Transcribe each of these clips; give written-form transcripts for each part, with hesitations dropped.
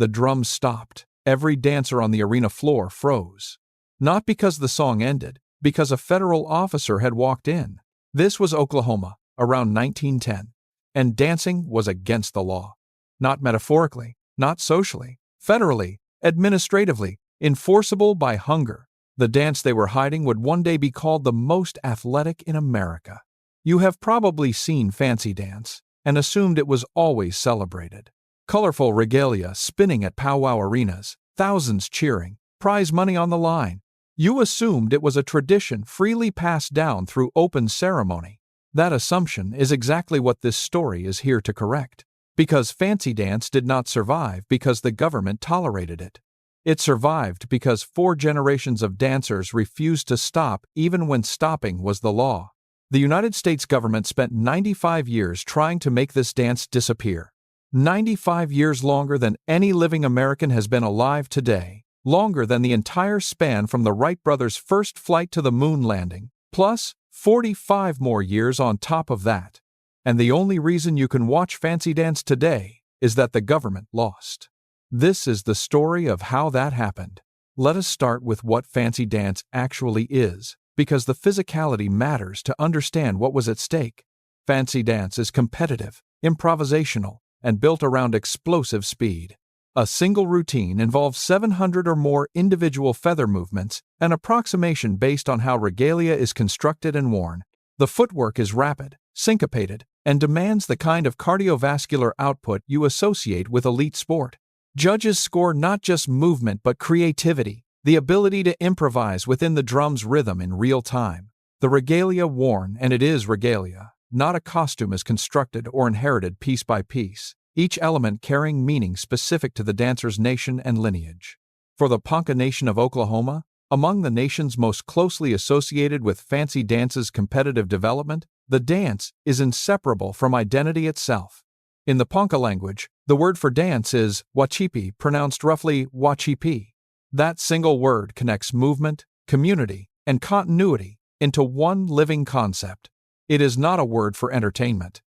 the drums stopped. Every dancer on the arena floor froze. Not because the song ended, because a federal officer had walked in. This was Oklahoma, around 1910, and dancing was against the law. Not metaphorically, not socially, federally, administratively, enforceable by hunger. The dance they were hiding would one day be called the most athletic in America. You have probably seen fancy dance and assumed it was always celebrated. Colorful regalia spinning at powwow arenas, thousands cheering, prize money on the line. You assumed it was a tradition freely passed down through open ceremony. That assumption is exactly what this story is here to correct. Because fancy dance did not survive because the government tolerated it. It survived because 4 generations of dancers refused to stop even when stopping was the law. The United States government spent 95 years trying to make this dance disappear. 95 years longer than any living American has been alive today, longer than the entire span from the Wright brothers' first flight to the moon landing, plus 45 more years on top of that. And the only reason you can watch fancy dance today is that the government lost. This is the story of how that happened. Let us start with what fancy dance actually is, because the physicality matters to understand what was at stake. Fancy dance is competitive, improvisational, and built around explosive speed. A single routine involves 700 or more individual feather movements, an approximation based on how regalia is constructed and worn. The footwork is rapid, syncopated, and demands the kind of cardiovascular output you associate with elite sport. Judges score not just movement but creativity, the ability to improvise within the drum's rhythm in real time. The regalia worn, and it is regalia, not a costume is constructed or inherited piece by piece, each element carrying meaning specific to the dancer's nation and lineage. For the Ponca Nation of Oklahoma, among the nations most closely associated with fancy dance's competitive development, the dance is inseparable from identity itself. In the Ponca language, the word for dance is wacípi, pronounced roughly wacípi. That single word connects movement, community, and continuity into one living concept. It is not a word for entertainment.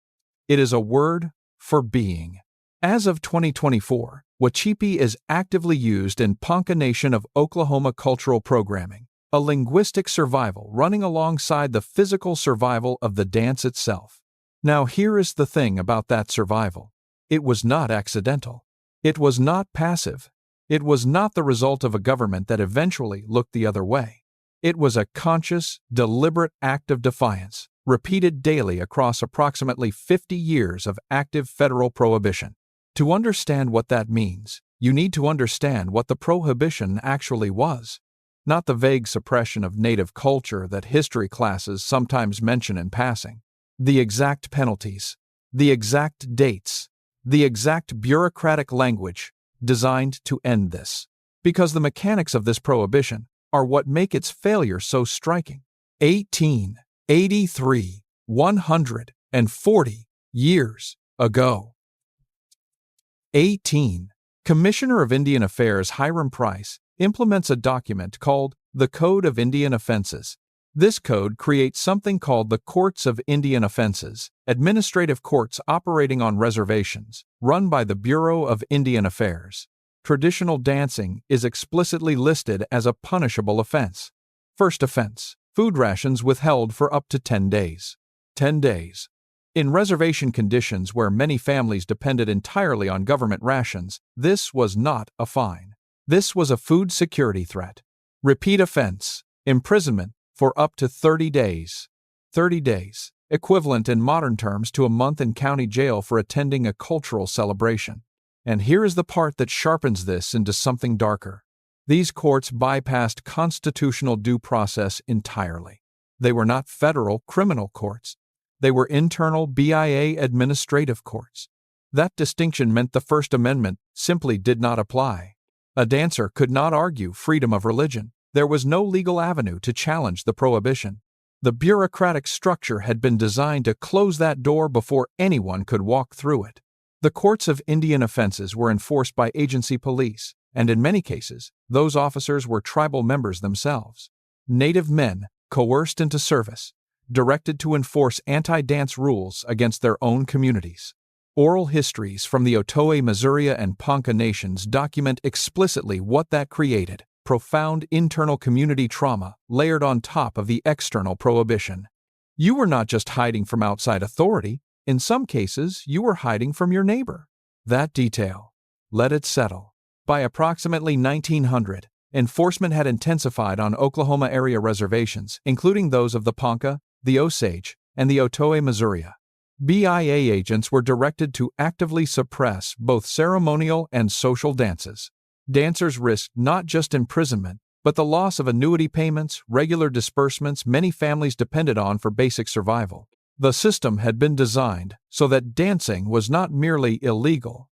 It is a word for being. As of 2024, wacípi is actively used in Ponca Nation of Oklahoma cultural programming, a linguistic survival running alongside the physical survival of the dance itself. Now here is the thing about that survival. It was not accidental. It was not passive. It was not the result of a government that eventually looked the other way. It was a conscious, deliberate act of defiance, repeated daily across approximately 50 years of active federal prohibition. To understand what that means, you need to understand what the prohibition actually was. Not the vague suppression of native culture that history classes sometimes mention in passing. The exact penalties, the exact dates, the exact bureaucratic language designed to end this. Because the mechanics of this prohibition are what make its failure so striking. 1883, 140 years ago. Commissioner of Indian Affairs Hiram Price implements a document called the Code of Indian Offenses. This code creates something called the Courts of Indian Offenses, administrative courts operating on reservations, run by the Bureau of Indian Affairs. Traditional dancing is explicitly listed as a punishable offense. First offense: food rations withheld for up to 10 days. 10 days. In reservation conditions where many families depended entirely on government rations, this was not a fine. This was a food security threat. Repeat offense: imprisonment for up to 30 days. 30 days, equivalent in modern terms to a month in county jail for attending a cultural celebration. And here is the part that sharpens this into something darker. These courts bypassed constitutional due process entirely. They were not federal criminal courts. They were internal BIA administrative courts. That distinction meant the First Amendment simply did not apply. A dancer could not argue freedom of religion. There was no legal avenue to challenge the prohibition. The bureaucratic structure had been designed to close that door before anyone could walk through it. The courts of Indian offenses were enforced by agency police, and in many cases, those officers were tribal members themselves. Native men, coerced into service, directed to enforce anti-dance rules against their own communities. Oral histories from the Otoe, Missouri and Ponca Nations document explicitly what that created: profound internal community trauma layered on top of the external prohibition. You were not just hiding from outside authority, in some cases you were hiding from your neighbor. That detail. Let it settle. By approximately 1900, enforcement had intensified on Oklahoma area reservations, including those of the Ponca, the Osage, and the Otoe, Missouri. BIA agents were directed to actively suppress both ceremonial and social dances. Dancers risked not just imprisonment, but the loss of annuity payments, regular disbursements many families depended on for basic survival. The system had been designed so that dancing was not merely illegal.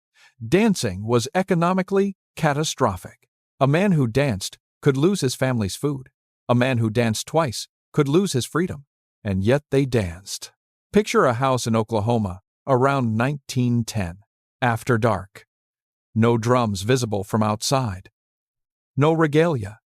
Dancing was economically catastrophic. A man who danced could lose his family's food. A man who danced twice could lose his freedom. And yet they danced. Picture a house in Oklahoma around 1910, after dark. No drums visible from outside. No regalia.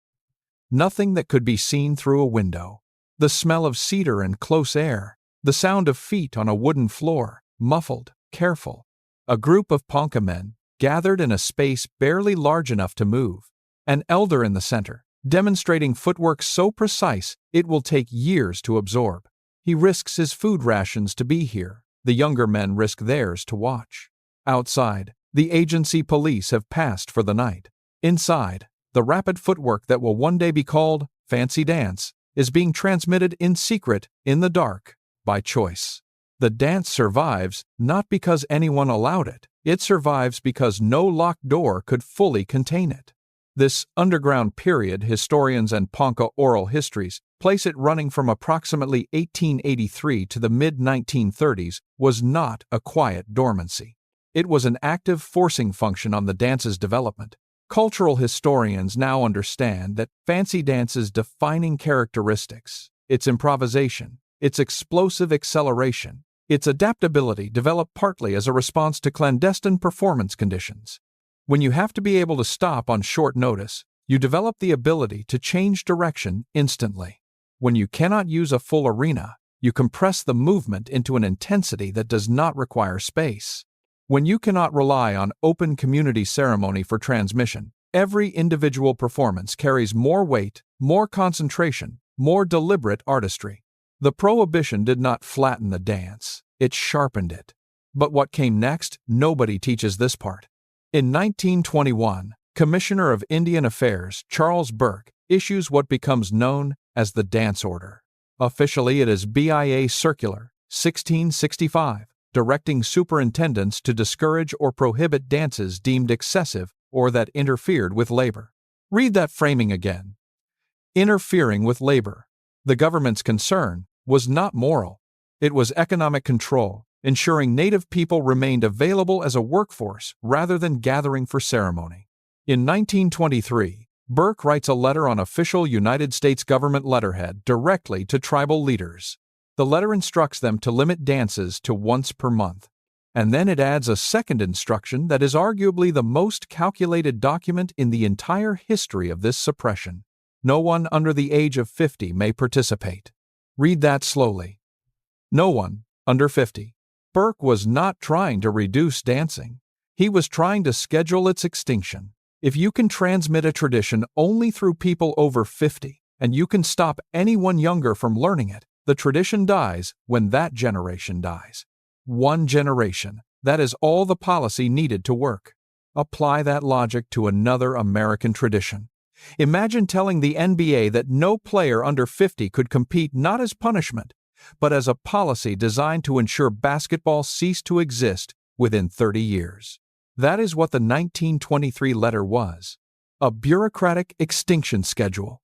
Nothing that could be seen through a window. The smell of cedar and close air. The sound of feet on a wooden floor, muffled, careful. A group of Ponca men gathered in a space barely large enough to move. An elder in the center, demonstrating footwork so precise it will take years to absorb. He risks his food rations to be here. The younger men risk theirs to watch. Outside, the agency police have passed for the night. Inside, the rapid footwork that will one day be called fancy dance is being transmitted in secret, in the dark, by choice. The dance survives not because anyone allowed it. It survives because no locked door could fully contain it. This underground period, historians and Ponca oral histories place it running from approximately 1883 to the mid-1930s, was not a quiet dormancy. It was an active forcing function on the dance's development. Cultural historians now understand that fancy dance's defining characteristics, its improvisation, its explosive acceleration, its adaptability developed partly as a response to clandestine performance conditions. When you have to be able to stop on short notice, you develop the ability to change direction instantly. When you cannot use a full arena, you compress the movement into an intensity that does not require space. When you cannot rely on open community ceremony for transmission, every individual performance carries more weight, more concentration, more deliberate artistry. The prohibition did not flatten the dance, it sharpened it. But what came next, nobody teaches this part. In 1921, Commissioner of Indian Affairs Charles Burke issues what becomes known as the Dance Order. Officially, it is BIA Circular 1665, directing superintendents to discourage or prohibit dances deemed excessive or that interfered with labor. Read that framing again. Interfering with labor. The government's concern was not moral. It was economic control, ensuring Native people remained available as a workforce rather than gathering for ceremony. In 1923, Burke writes a letter on official United States government letterhead directly to tribal leaders. The letter instructs them to limit dances to once per month. And then it adds a second instruction that is arguably the most calculated document in the entire history of this suppression. No one under the age of 50 may participate. Read that slowly. No one under 50. Burke was not trying to reduce dancing. He was trying to schedule its extinction. If you can transmit a tradition only through people over 50, and you can stop anyone younger from learning it, the tradition dies when that generation dies. One generation. That is all the policy needed to work. Apply that logic to another American tradition. Imagine telling the NBA that no player under 50 could compete not as punishment, but as a policy designed to ensure basketball ceased to exist within 30 years. That is what the 1923 letter was. A bureaucratic extinction schedule,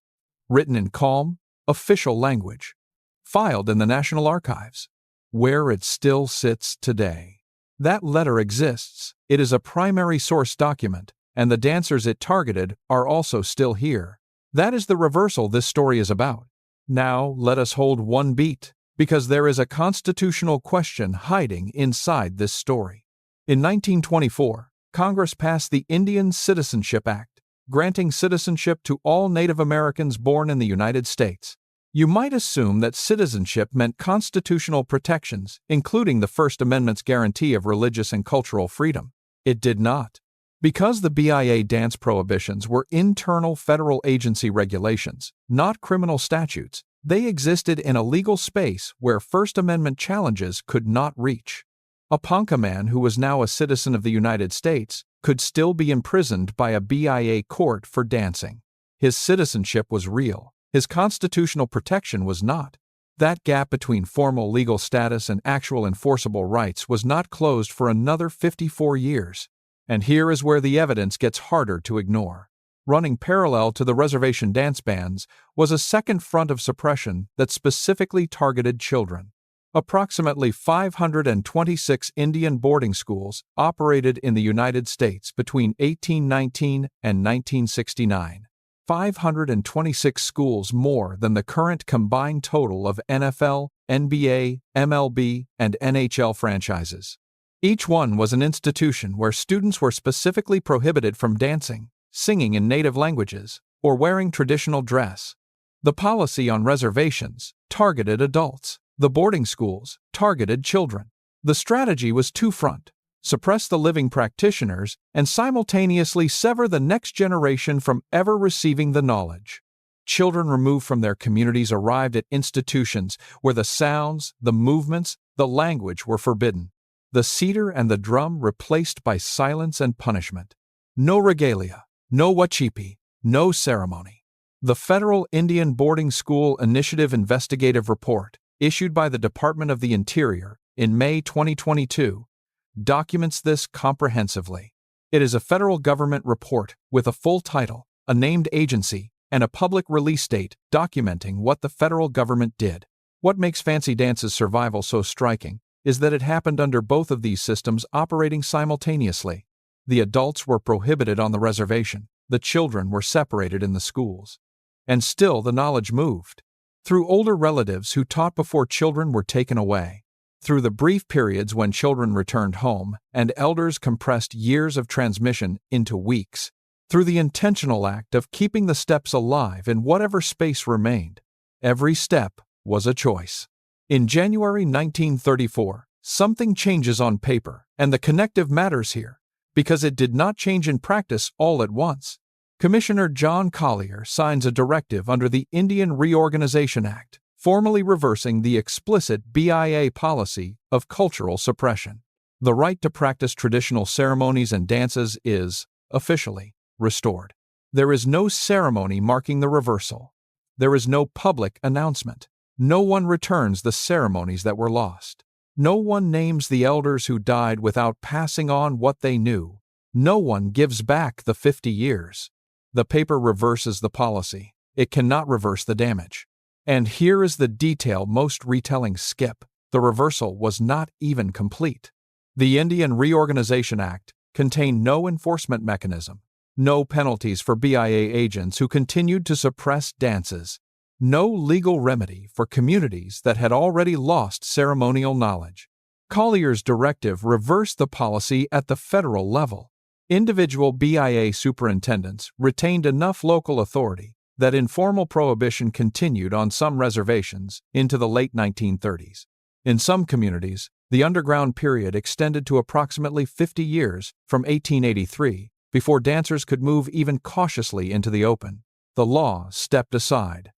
written in calm, official language, filed in the National Archives, where it still sits today. That letter exists. It is a primary source document, and the dancers it targeted are also still here. That is the reversal this story is about. Now let us hold one beat, because there is a constitutional question hiding inside this story. In 1924, Congress passed the Indian Citizenship Act, granting citizenship to all Native Americans born in the United States. You might assume that citizenship meant constitutional protections, including the First Amendment's guarantee of religious and cultural freedom. It did not. Because the BIA dance prohibitions were internal federal agency regulations, not criminal statutes, they existed in a legal space where First Amendment challenges could not reach. A Ponca man who was now a citizen of the United States could still be imprisoned by a BIA court for dancing. His citizenship was real. His constitutional protection was not. That gap between formal legal status and actual enforceable rights was not closed for another 54 years. And here is where the evidence gets harder to ignore. Running parallel to the reservation dance bans was a second front of suppression that specifically targeted children. Approximately 526 Indian boarding schools operated in the United States between 1819 and 1969. 526 schools more than the current combined total of NFL, NBA, MLB, and NHL franchises. Each one was an institution where students were specifically prohibited from dancing, singing in native languages, or wearing traditional dress. The policy on reservations targeted adults. The boarding schools targeted children. The strategy was two-front: suppress the living practitioners and simultaneously sever the next generation from ever receiving the knowledge. Children removed from their communities arrived at institutions where the sounds, the movements, the language were forbidden. The cedar and the drum replaced by silence and punishment. No regalia, no wacípi, no ceremony. The Federal Indian Boarding School Initiative Investigative Report, issued by the Department of the Interior in May 2022, documents this comprehensively. It is a federal government report with a full title, a named agency, and a public release date documenting what the federal government did. What makes Fancy Dance's survival so striking is that it happened under both of these systems operating simultaneously. The adults were prohibited on the reservation, the children were separated in the schools. And still the knowledge moved. Through older relatives who taught before children were taken away. Through the brief periods when children returned home and elders compressed years of transmission into weeks. Through the intentional act of keeping the steps alive in whatever space remained. Every step was a choice. In January 1934, something changes on paper, and the connective matters here, because it did not change in practice all at once. Commissioner John Collier signs a directive under the Indian Reorganization Act, formally reversing the explicit BIA policy of cultural suppression. The right to practice traditional ceremonies and dances is, officially, restored. There is no ceremony marking the reversal. There is no public announcement. No one returns the ceremonies that were lost. No one names the elders who died without passing on what they knew. No one gives back the 50 years. The paper reverses the policy. It cannot reverse the damage. And here is the detail most retellings skip. The reversal was not even complete. The Indian Reorganization Act contained no enforcement mechanism, no penalties for BIA agents who continued to suppress dances, no legal remedy for communities that had already lost ceremonial knowledge. Collier's directive reversed the policy at the federal level. Individual BIA superintendents retained enough local authority that informal prohibition continued on some reservations into the late 1930s. In some communities, the underground period extended to approximately 50 years from 1883 before dancers could move even cautiously into the open. The law stepped aside.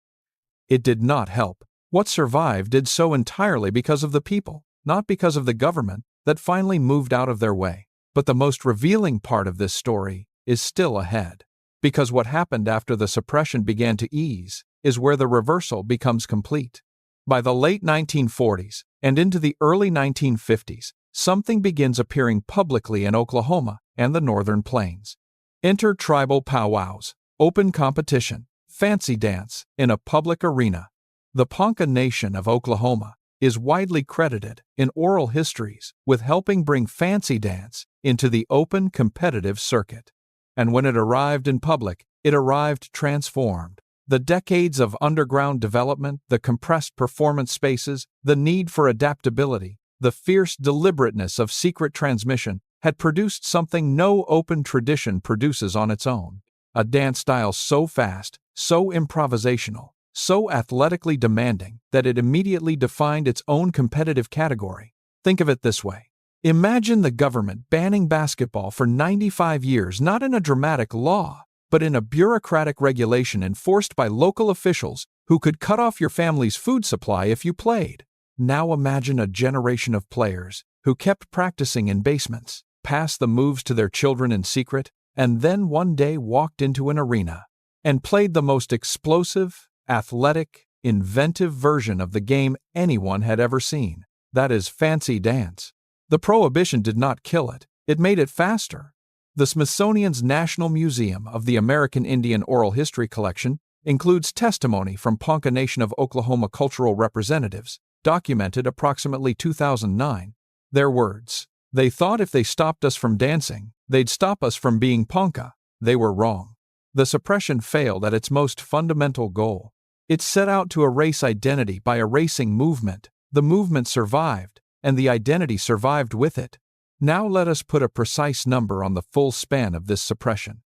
It did not help. What survived did so entirely because of the people, not because of the government that finally moved out of their way. But the most revealing part of this story is still ahead. Because what happened after the suppression began to ease is where the reversal becomes complete. By the late 1940s and into the early 1950s, something begins appearing publicly in Oklahoma and the Northern Plains. Intertribal powwows, open competition, fancy dance in a public arena. The Ponca Nation of Oklahoma is widely credited in oral histories with helping bring fancy dance into the open competitive circuit. And when it arrived in public, it arrived transformed. The decades of underground development, the compressed performance spaces, the need for adaptability, the fierce deliberateness of secret transmission had produced something no open tradition produces on its own. A dance style so fast, so improvisational, so athletically demanding that it immediately defined its own competitive category. Think of it this way. Imagine the government banning basketball for 95 years, not in a dramatic law, but in a bureaucratic regulation enforced by local officials who could cut off your family's food supply if you played. Now imagine a generation of players who kept practicing in basements, passed the moves to their children in secret, and then one day walked into an arena and played the most explosive, athletic, inventive version of the game anyone had ever seen. That is fancy dance. The prohibition did not kill it, it made it faster. The Smithsonian's National Museum of the American Indian Oral History Collection includes testimony from Ponca Nation of Oklahoma cultural representatives, documented approximately 2009. Their words: "They thought if they stopped us from dancing, they'd stop us from being Ponca. They were wrong." The suppression failed at its most fundamental goal. It set out to erase identity by erasing movement. The movement survived, and the identity survived with it. Now let us put a precise number on the full span of this suppression,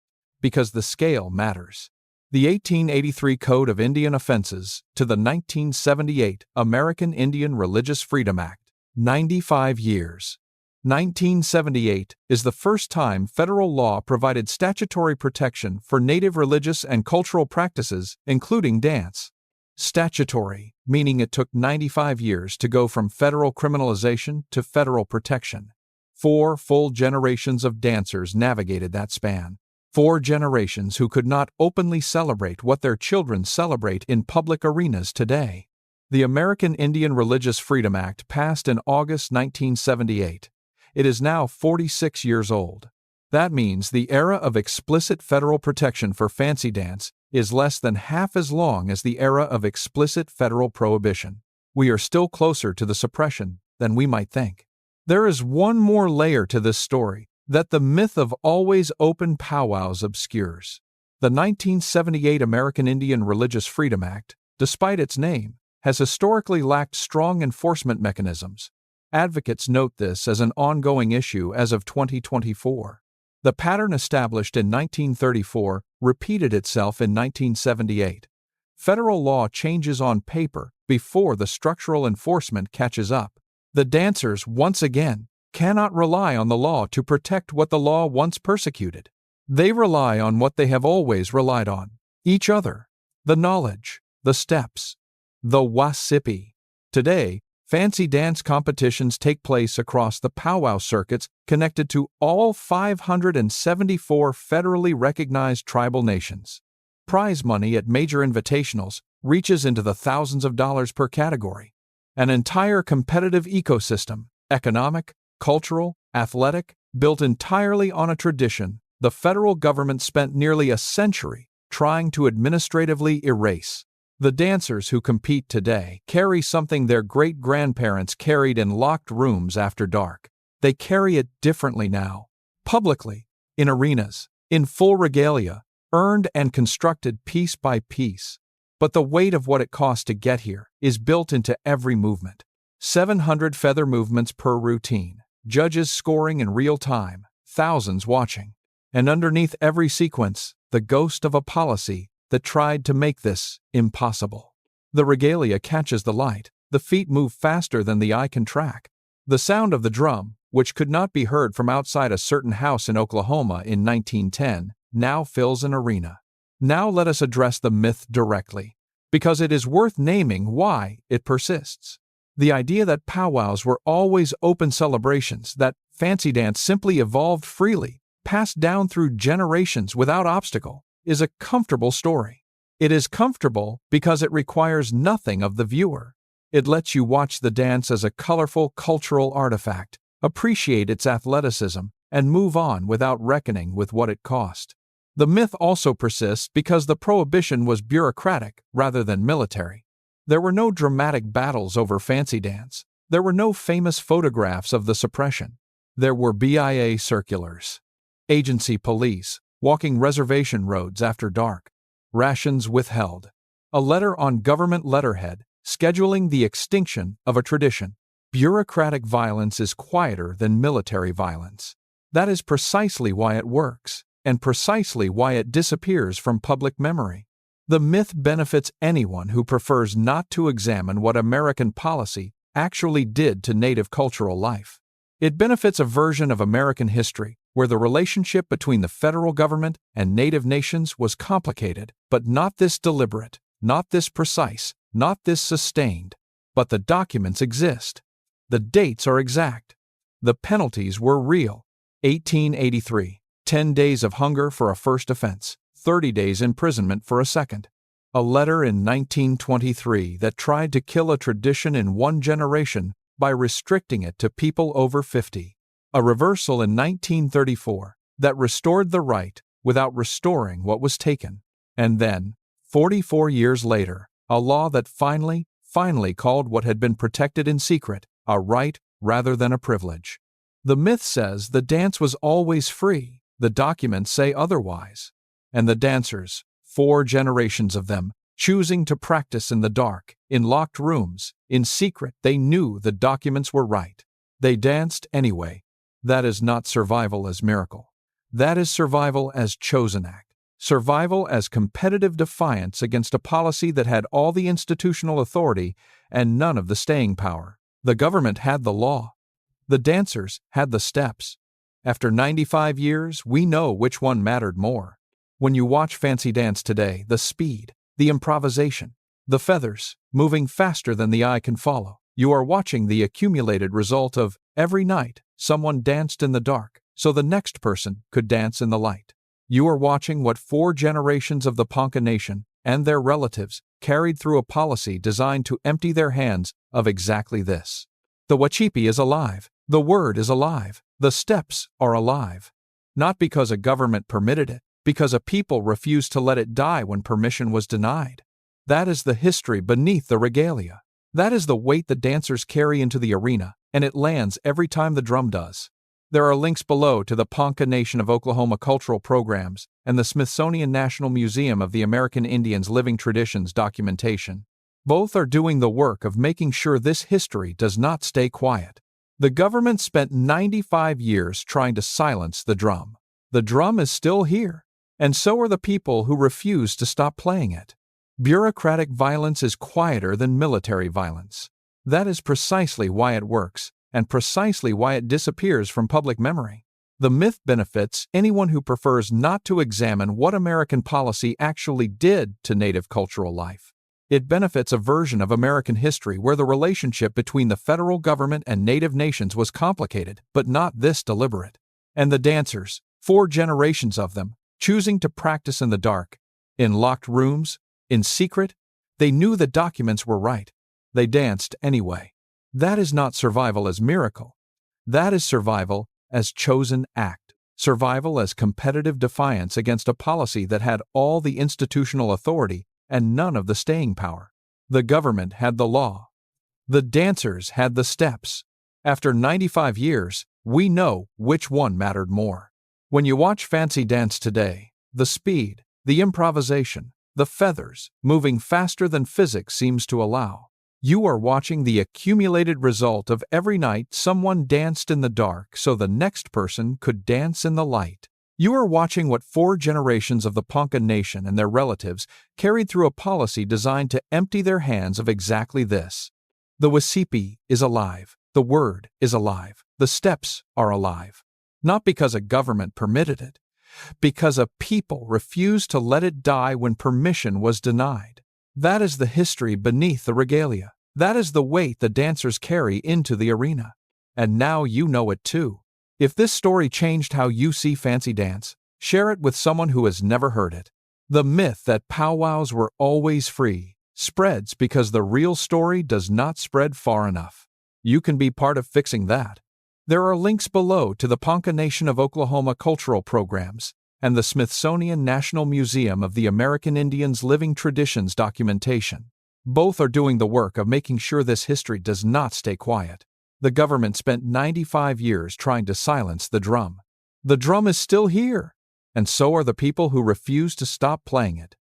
because the scale matters. The 1883 Code of Indian Offenses to the 1978 American Indian Religious Freedom Act, 95 years. 1978 is the first time federal law provided statutory protection for Native religious and cultural practices, including dance. Statutory, meaning it took 95 years to go from federal criminalization to federal protection. 4 full generations of dancers navigated that span. 4 generations who could not openly celebrate what their children celebrate in public arenas today. The American Indian Religious Freedom Act passed in August 1978. It is now 46 years old. That means the era of explicit federal protection for fancy dance is less than half as long as the era of explicit federal prohibition. We are still closer to the suppression than we might think. There is one more layer to this story that the myth of always open powwows obscures. The 1978 American Indian Religious Freedom Act, despite its name, has historically lacked strong enforcement mechanisms. Advocates note this as an ongoing issue as of 2024. The pattern established in 1934 repeated itself in 1978. Federal law changes on paper before the structural enforcement catches up. The dancers, once again, cannot rely on the law to protect what the law once persecuted. They rely on what they have always relied on: each other, the knowledge, the steps, the wacípi. Today, fancy dance competitions take place across the powwow circuits connected to all 574 federally recognized tribal nations. Prize money at major invitationals reaches into the thousands of dollars per category. An entire competitive ecosystem, economic, cultural, athletic, built entirely on a tradition the federal government spent nearly a century trying to administratively erase. The dancers who compete today carry something their great-grandparents carried in locked rooms after dark. They carry it differently now, publicly, in arenas, in full regalia, earned and constructed piece by piece. But the weight of what it costs to get here is built into every movement. 700 feather movements per routine, judges scoring in real time, thousands watching. And underneath every sequence, the ghost of a policy that tried to make this impossible. The regalia catches the light, the feet move faster than the eye can track. The sound of the drum, which could not be heard from outside a certain house in Oklahoma in 1910, now fills an arena. Now let us address the myth directly, because it is worth naming why it persists. The idea that powwows were always open celebrations, that fancy dance simply evolved freely, passed down through generations without obstacle, is a comfortable story. It is comfortable because it requires nothing of the viewer. It lets you watch the dance as a colorful cultural artifact, appreciate its athleticism, and move on without reckoning with what it cost. The myth also persists because the prohibition was bureaucratic rather than military. There were no dramatic battles over fancy dance. There were no famous photographs of the suppression. There were BIA circulars, agency police, walking reservation roads after dark, rations withheld, a letter on government letterhead scheduling the extinction of a tradition. Bureaucratic violence is quieter than military violence. That is precisely why it works, and precisely why it disappears from public memory. The myth benefits anyone who prefers not to examine what American policy actually did to Native cultural life. It benefits a version of American history where the relationship between the federal government and Native nations was complicated, but not this deliberate, not this precise, not this sustained. But the documents exist. The dates are exact. The penalties were real. 1883, 10 days of hunger for a first offense, 30 days imprisonment for a second. A letter in 1923 that tried to kill a tradition in one generation by restricting it to people over 50. A reversal in 1934 that restored the right without restoring what was taken. And then, 44 years later, a law that finally called what had been protected in secret a right rather than a privilege. The myth says the dance was always free. The documents say otherwise. And the dancers, 4 generations of them, choosing to practice in the dark, in locked rooms, in secret, they knew the documents were right. They danced anyway. That is not survival as miracle. That is survival as chosen act. Survival as competitive defiance against a policy that had all the institutional authority and none of the staying power. The government had the law. The dancers had the steps. After 95 years, we know which one mattered more. When you watch fancy dance today, the speed, the improvisation, the feathers, moving faster than the eye can follow, you are watching the accumulated result of every night someone danced in the dark so the next person could dance in the light. You are watching what 4 generations of the Ponca Nation and their relatives carried through a policy designed to empty their hands of exactly this. The wacípi is alive. The word is alive. The steps are alive. Not because a government permitted it, because a people refused to let it die when permission was denied. That is the history beneath the regalia. That is the weight the dancers carry into the arena, and it lands every time the drum does. There are links below to the Ponca Nation of Oklahoma cultural programs and the Smithsonian National Museum of the American Indians Living Traditions documentation. Both are doing the work of making sure this history does not stay quiet. The government spent 95 years trying to silence the drum. The drum is still here, and so are the people who refuse to stop playing it. Bureaucratic violence is quieter than military violence. That is precisely why it works, and precisely why it disappears from public memory. The myth benefits anyone who prefers not to examine what American policy actually did to Native cultural life. It benefits a version of American history where the relationship between the federal government and Native nations was complicated, but not this deliberate. And the dancers, 4 generations of them, choosing to practice in the dark, in locked rooms, in secret, they knew the documents were right. They danced anyway. That is not survival as miracle. That is survival as chosen act. Survival as competitive defiance against a policy that had all the institutional authority and none of the staying power. The government had the law. The dancers had the steps. After 95 years, we know which one mattered more. When you watch fancy dance today, the speed, the improvisation, the feathers, moving faster than physics seems to allow, you are watching the accumulated result of every night someone danced in the dark so the next person could dance in the light. You are watching what 4 generations of the Ponca Nation and their relatives carried through a policy designed to empty their hands of exactly this. The wacípi is alive. The word is alive. The steps are alive. Not because a government permitted it, because a people refused to let it die when permission was denied. That is the history beneath the regalia. That is the weight the dancers carry into the arena. And now you know it too. If this story changed how you see fancy dance, share it with someone who has never heard it. The myth that powwows were always free spreads because the real story does not spread far enough. You can be part of fixing that. There are links below to the Ponca Nation of Oklahoma cultural programs and the Smithsonian National Museum of the American Indians Living Traditions documentation. Both are doing the work of making sure this history does not stay quiet. The government spent 95 years trying to silence the drum. The drum is still here, and so are the people who refuse to stop playing it.